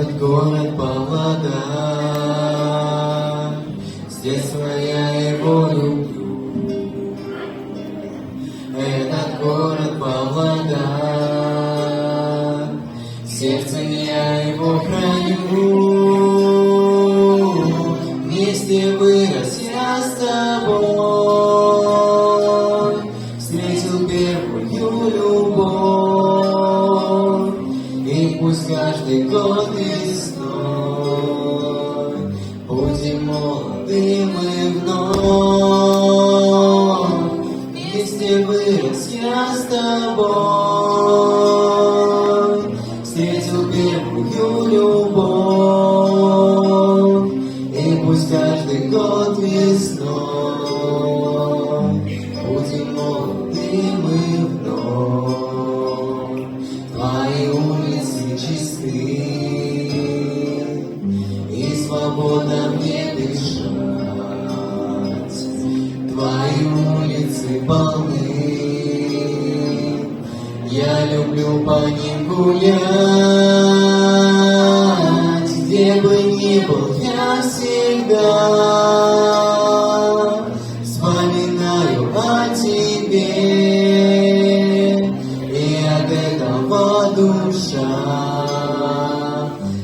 Этот город Павлодар, с детства я его люблю. Этот город Павлодар, в сердце я его храню. Вместе вырос я с тобой, встретил первую любовь, и пусть каждый год весной будем молоды мы вновь. Вместе вырос я с тобой, встретил первую любовь, и пусть каждый год весной будем молоды мы вновь. Твои улицы чисты, и свобода мне дышать. Твои улицы полны, я люблю по ним гулять. Где бы ни был я всегда вспоминаю о тебе, и от этого душа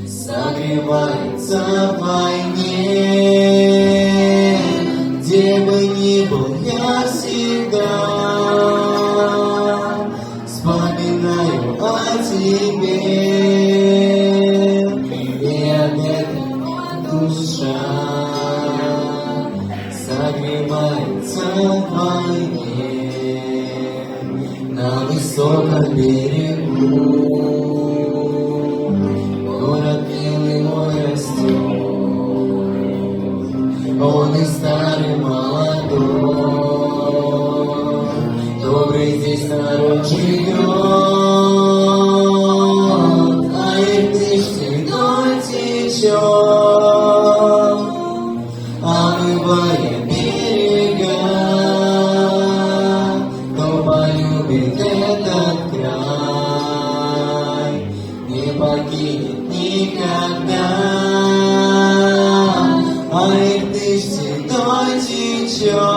согревается вдвойне. Где бы ни был я всегда вспоминаю о тебе, и от этого душа согревается вдвойне. На высоком берегу город милый мой растет, он и старый молодой, добрый здесь народ живет, а Иртыш всегда течет, омывая берега. Кто полюбит этот край, не покинет никогда. А Иртыш всегда течет,